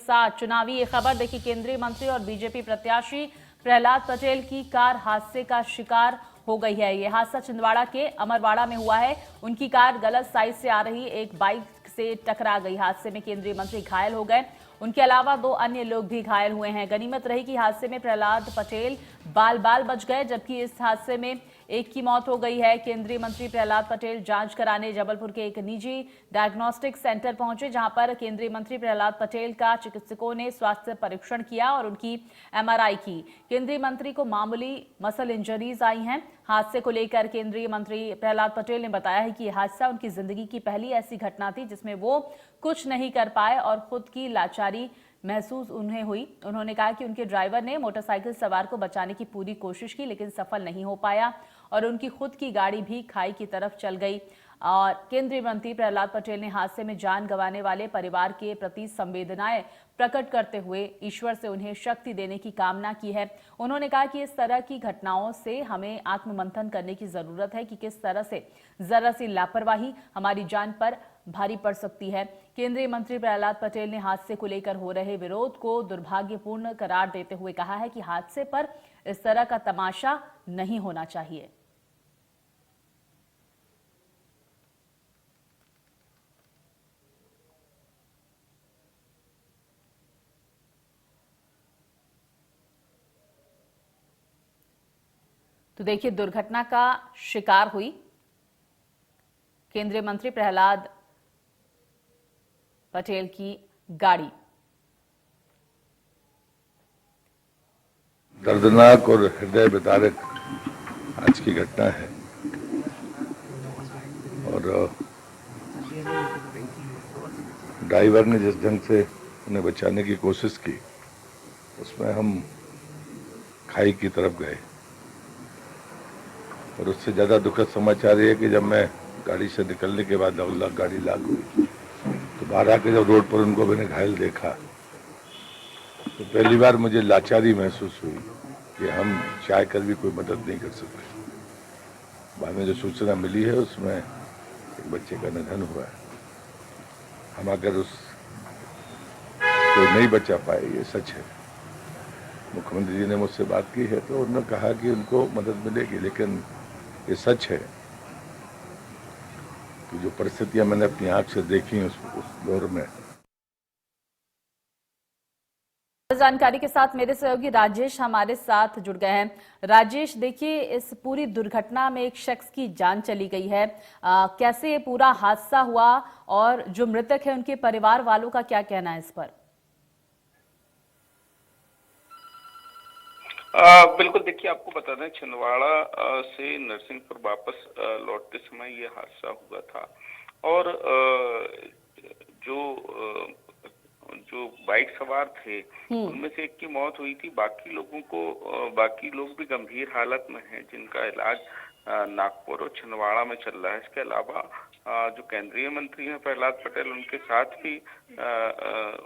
साथ चुनावी ये खबर देखिए, केंद्रीय मंत्री और बीजेपी प्रत्याशी प्रहलाद पटेल की कार हादसे का शिकार हो गई है। यह हादसा छिंदवाड़ा के अमरवाड़ा में हुआ है। उनकी कार गलत साइड से आ रही एक बाइक से टकरा गई। हादसे में केंद्रीय मंत्री घायल हो गए। उनके अलावा 2 अन्य लोग भी घायल हुए हैं। गनीमत रही कि हादसे में प्रहलाद पटेल बाल बाल बच गए, जबकि इस हादसे में एक की मौत हो गई है। केंद्रीय मंत्री प्रहलाद पटेल जांच कराने जबलपुर के एक निजी डायग्नोस्टिक सेंटर पहुंचे, जहां पर केंद्रीय मंत्री प्रहलाद पटेल का चिकित्सकों ने स्वास्थ्य परीक्षण किया और उनकी एमआरआई की। केंद्रीय मंत्री को मामूली मसल इंजरीज आई हैं। हादसे को लेकर केंद्रीय मंत्री प्रहलाद पटेल ने बताया है कि यह हादसा उनकी जिंदगी की पहली ऐसी घटना थी जिसमें वो कुछ नहीं कर पाए और खुद की लाचारी महसूस उन्हें हुई। उन्होंने कहा कि उनके ड्राइवर ने मोटरसाइकिल सवार को बचाने की पूरी कोशिश की, लेकिन सफल नहीं हो पाया और उनकी खुद की गाड़ी भी खाई की तरफ चल गई। और केंद्रीय मंत्री प्रहलाद पटेल ने हादसे में जान गंवाने वाले परिवार के प्रति संवेदनाएं प्रकट करते हुए ईश्वर से उन्हें शक्ति देने की कामना की है। उन्होंने कहा कि इस तरह की घटनाओं से हमें आत्ममंथन करने की जरूरत है कि किस तरह से जरा सी लापरवाही हमारी जान पर भारी पड़ सकती है। केंद्रीय मंत्री प्रहलाद पटेल ने हादसे को लेकर हो रहे विरोध को दुर्भाग्यपूर्ण करार देते हुए कहा है कि हादसे पर इस तरह का तमाशा नहीं होना चाहिए। तो देखिए, दुर्घटना का शिकार हुई केंद्रीय मंत्री प्रहलाद पटेल की गाड़ी। दर्दनाक और हृदय विदारक आज की घटना है और ड्राइवर ने जिस ढंग से उन्हें बचाने की कोशिश की, उसमें हम खाई की तरफ गए। और उससे ज़्यादा दुखद समाचार ये है कि जब मैं गाड़ी से निकलने के बाद गाड़ी लाग हुई तो बाहर आके जब रोड पर उनको मैंने घायल देखा तो पहली बार मुझे लाचारी महसूस हुई कि हम चाह कर भी कोई मदद नहीं कर सकते। बाद में जो सूचना मिली है उसमें एक बच्चे का निधन हुआ है। हम अगर उस को नहीं बचा पाए, ये सच है। मुख्यमंत्री जी ने मुझसे बात की है तो उन्होंने कहा कि उनको मदद मिलेगी, लेकिन ये सच है कि जो परिस्थितियां मैंने अपनी आंख से देखी उस दौर में। जानकारी के साथ मेरे सहयोगी राजेश हमारे साथ जुड़ गए हैं। राजेश, देखिए, इस पूरी दुर्घटना में एक शख्स की जान चली गई है। कैसे ये पूरा हादसा हुआ और जो मृतक है उनके परिवार वालों का क्या कहना है इस पर? बिल्कुल, देखिए, आपको बता दें, छिंदवाड़ा से नरसिंहपुर वापस लौटते समय ये हादसा हुआ था और जो बाइक सवार थे उनमें से एक की मौत हुई थी। बाकी लोग भी गंभीर हालत में हैं, जिनका इलाज नागपुर और छिंदवाड़ा में चल रहा है। इसके अलावा जो केंद्रीय मंत्री हैं प्रहलाद पटेल, उनके साथ भी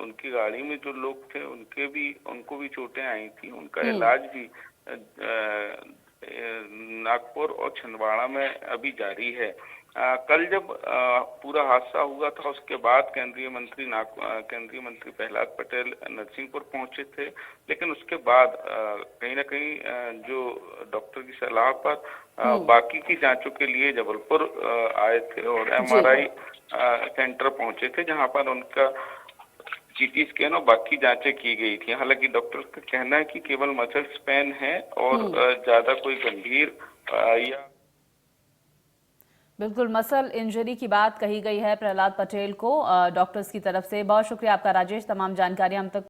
उनकी गाड़ी में जो लोग थे उनको भी चोटें आई थी। उनका इलाज भी नागपुर और छिंदवाड़ा में अभी जारी है। कल जब पूरा हादसा हुआ था उसके बाद केंद्रीय मंत्री प्रहलाद पटेल नरसिंहपुर पहुंचे थे, लेकिन उसके बाद कहीं ना कहीं जो डॉक्टर की सलाह पर बाकी की जांचों के लिए जबलपुर आए थे और एमआरआई सेंटर पहुंचे थे, जहां पर उनका सीटी स्कैन और बाकी जांचें की गई थी। हालांकि डॉक्टर का कहना है कि केवल मसल स्पैन है और ज्यादा कोई गंभीर या बिल्कुल, मसल इंजरी की बात कही गई है प्रहलाद पटेल को डॉक्टर्स की तरफ से। बहुत शुक्रिया आपका राजेश, तमाम जानकारी हम तक